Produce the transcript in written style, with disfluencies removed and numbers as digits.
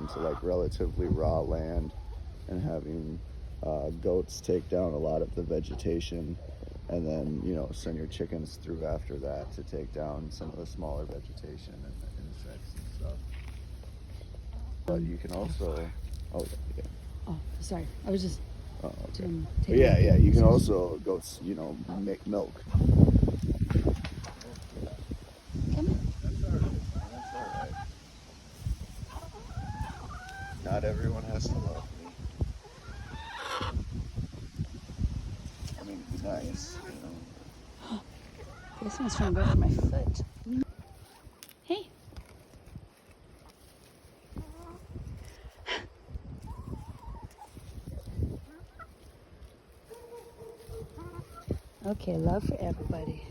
onto like relatively raw land and having goats take down a lot of the vegetation, and then send your chickens through after that to take down some of the smaller vegetation and the insects and stuff. But you can also, oh yeah, Oh, sorry. I was just oh, okay. doing. But yeah, you can also goats, make milk. Come on. That's all right. That's all right. Not everyone has to love me. I mean, be nice. This one's trying to go for my foot. Hey. Okay, love for everybody.